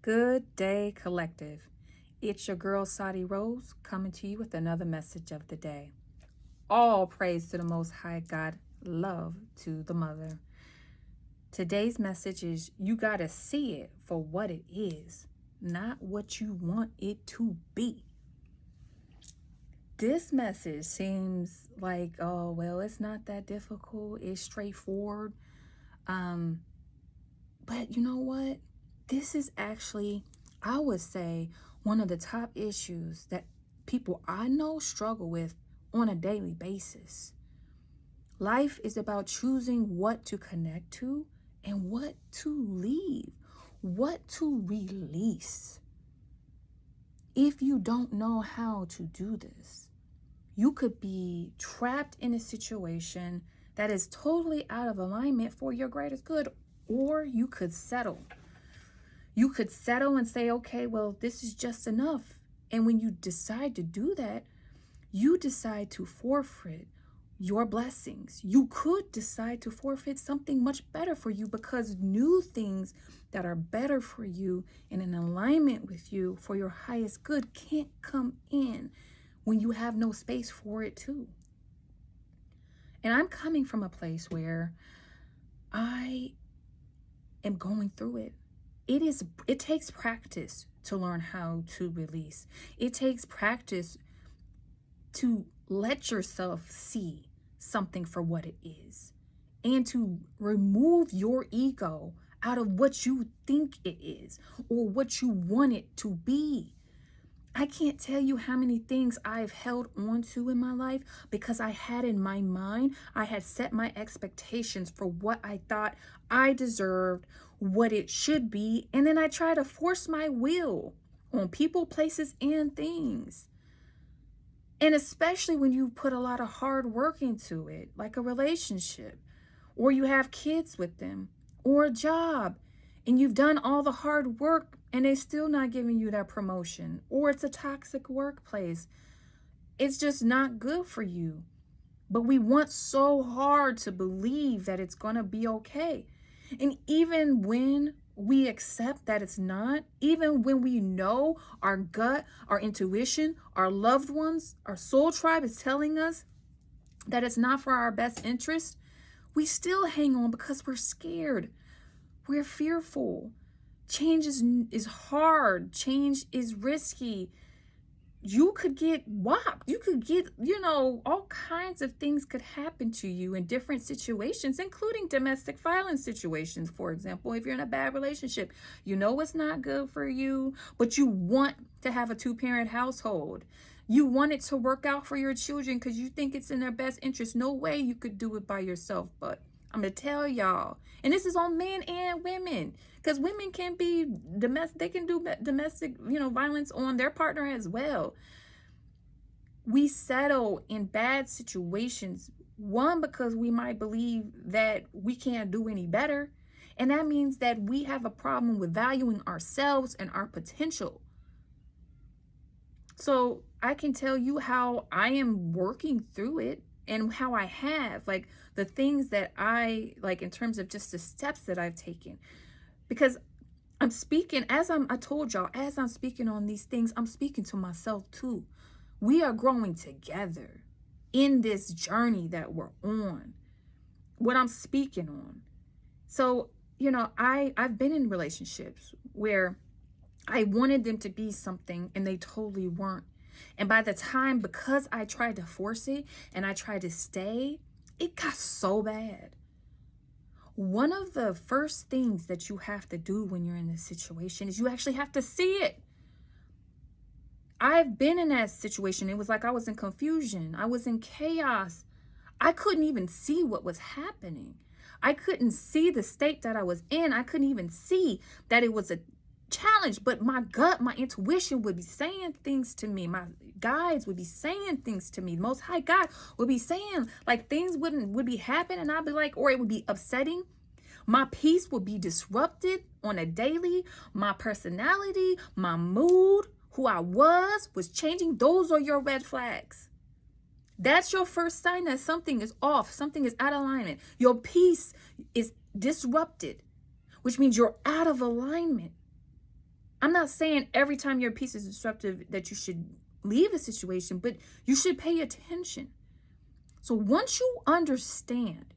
Good day, collective. It's your girl, Sadi Rose, coming to you with another message of the day. All praise to the Most High God, love to the Mother. Today's message is you got to see it for what it is, not what you want it to be. This message seems like, oh, well, it's not that difficult. It's straightforward. But you know what? This is actually, I would say, one of the top issues that people I know struggle with on a daily basis. Life is about choosing what to connect to and what to leave, what to release. If you don't know how to do this, you could be trapped in a situation that is totally out of alignment for your greatest good, or you could settle. You could settle and say, okay, well, this is just enough. And when you decide to do that, you decide to forfeit your blessings. You could decide to forfeit something much better for you because new things that are better for you and in alignment with you for your highest good can't come in when you have no space for it too. And I'm coming from a place where I am going through it. It takes practice to learn how to release. It takes practice to let yourself see something for what it is and to remove your ego out of what you think it is or what you want it to be. I can't tell you how many things I've held on to in my life because I had in my mind, I had set my expectations for what I thought I deserved, what it should be, and then I tried to force my will on people, places, and things. And especially when you put a lot of hard work into it, like a relationship, or you have kids with them, or a job, and you've done all the hard work and they're still not giving you that promotion, or it's a toxic workplace. It's just not good for you. But we want so hard to believe that it's going to be okay. And even when we accept that it's not, even when we know our gut, our intuition, our loved ones, our soul tribe is telling us that it's not for our best interest, we still hang on because we're scared. We're fearful. Change is hard. Change is risky. You could get whopped. You could get, all kinds of things could happen to you in different situations, including domestic violence situations. For example, if you're in a bad relationship, you know it's not good for you, but you want to have a two-parent household. You want it to work out for your children because you think it's in their best interest. No way you could do it by yourself, but I'm going to tell y'all, and this is on men and women, because women can be domestic, they can do domestic, violence on their partner as well. We settle in bad situations, one, because we might believe that we can't do any better. And that means that we have a problem with valuing ourselves and our potential. So I can tell you how I am working through it and how I have, like, the things that I like in terms of just the steps that I've taken. Because I'm speaking, I told y'all, as I'm speaking on these things, I'm speaking to myself too. We are growing together in this journey that we're on, what I'm speaking on. So, I've been in relationships where I wanted them to be something and they totally weren't. And by the time, because I tried to force it and I tried to stay, it got so bad. One of the first things that you have to do when you're in this situation is you actually have to see it. I've been in that situation. It was like I was in confusion. I was in chaos. I couldn't even see what was happening. I couldn't see the state that I was in. I couldn't even see that it was a challenge, but my gut, my intuition would be saying things to me. My guides would be saying things to me. The Most High God would be saying, like, things would be happening, and I'd be like, or it would be upsetting. My peace would be disrupted on a daily. My personality, my mood, who I was changing. Those are your red flags. That's your first sign that something is off, something is out of alignment. Your peace is disrupted, which means you're out of alignment. I'm not saying every time your peace is disruptive that you should leave a situation, but you should pay attention. So once you understand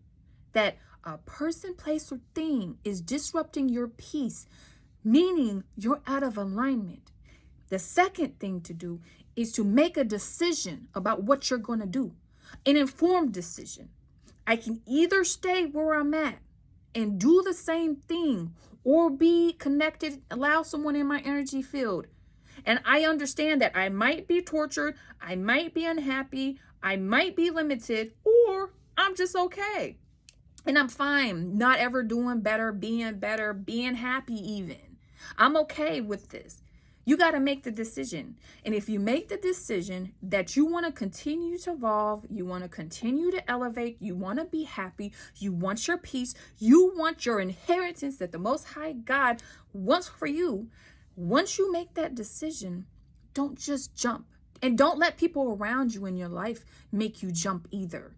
that a person, place, or thing is disrupting your peace, meaning you're out of alignment, the second thing to do is to make a decision about what you're going to do, an informed decision. I can either stay where I'm at and do the same thing, or be connected, allow someone in my energy field. And I understand that I might be tortured, I might be unhappy, I might be limited, or I'm just okay. And I'm fine not ever doing better, being happy even. I'm okay with this. You got to make the decision. And if you make the decision that you want to continue to evolve, you want to continue to elevate, you want to be happy, you want your peace, you want your inheritance that the Most High God wants for you, once you make that decision, don't just jump. And don't let people around you in your life make you jump either.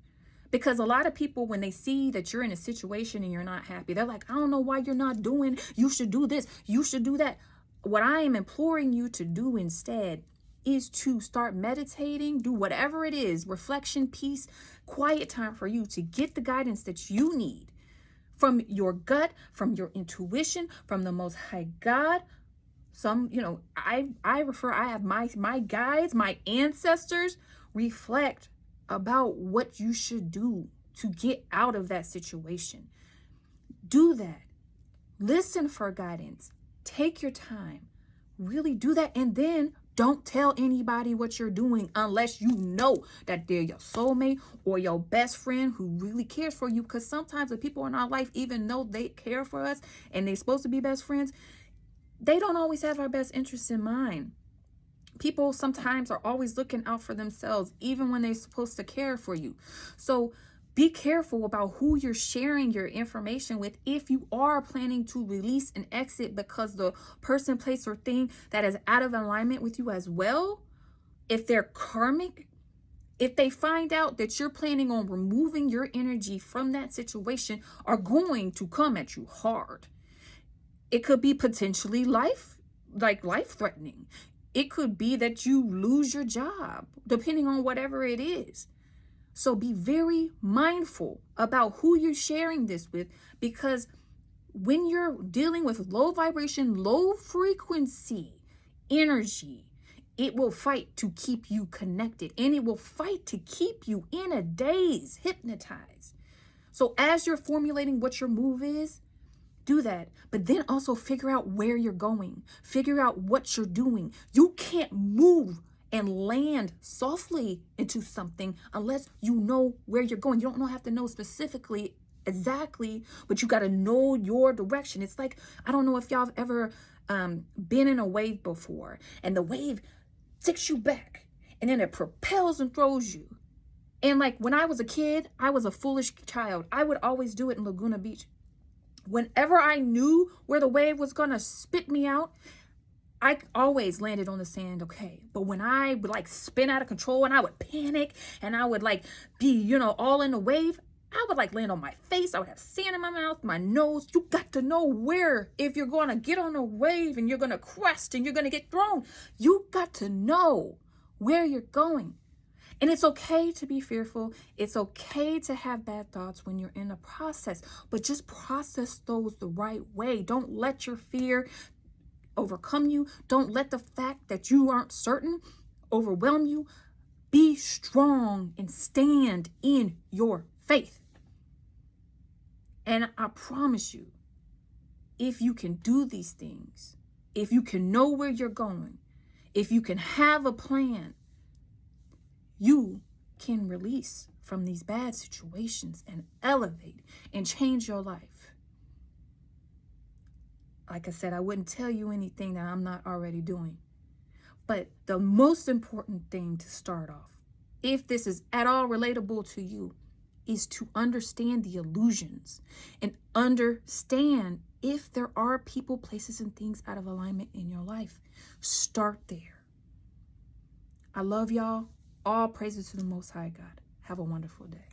Because a lot of people, when they see that you're in a situation and you're not happy, they're like, I don't know why you're not doing, you should do this, you should do that. What I am imploring you to do instead is to start meditating, do whatever it is, reflection, peace, quiet time for you to get the guidance that you need from your gut, from your intuition, from the Most High God. Some, I have my guides, my ancestors reflect about what you should do to get out of that situation. Do that. Listen for guidance. Take your time. Really do that. And then don't tell anybody what you're doing unless you know that they're your soulmate or your best friend who really cares for you. Because sometimes the people in our life, even though they care for us and they're supposed to be best friends, they don't always have our best interests in mind. People sometimes are always looking out for themselves, even when they're supposed to care for you. So be careful about who you're sharing your information with if you are planning to release and exit because the person, place, or thing that is out of alignment with you as well, if they're karmic, if they find out that you're planning on removing your energy from that situation, are going to come at you hard. It could be potentially life-threatening. It could be that you lose your job, depending on whatever it is. So be very mindful about who you're sharing this with, because when you're dealing with low vibration, low frequency energy, it will fight to keep you connected, and it will fight to keep you in a daze, hypnotized. So as you're formulating what your move is, do that, but then also figure out where you're going. Figure out what you're doing. You can't move and land softly into something unless you know where you're going. You don't have to know specifically exactly, but you got to know your direction. It's like, I don't know if y'all have ever been in a wave before, and the wave takes you back and then it propels and throws you. And like when I was a kid, I was a foolish child. I would always do it in Laguna Beach. Whenever I knew where the wave was going to spit me out, I always landed on the sand, okay. But when I would spin out of control and I would panic and I would be, all in the wave, I would land on my face. I would have sand in my mouth, my nose. You got to know where, if you're going to get on a wave and you're going to crest and you're going to get thrown, you got to know where you're going. And it's okay to be fearful. It's okay to have bad thoughts when you're in the process, but just process those the right way. Don't let your fear overcome you. Don't let the fact that you aren't certain overwhelm you. Be strong and stand in your faith. And I promise you, if you can do these things, if you can know where you're going, if you can have a plan, you can release from these bad situations and elevate and change your life. Like I said, I wouldn't tell you anything that I'm not already doing. But the most important thing to start off, if this is at all relatable to you, is to understand the illusions and understand if there are people, places, and things out of alignment in your life. Start there. I love y'all. All praises to the Most High God. Have a wonderful day.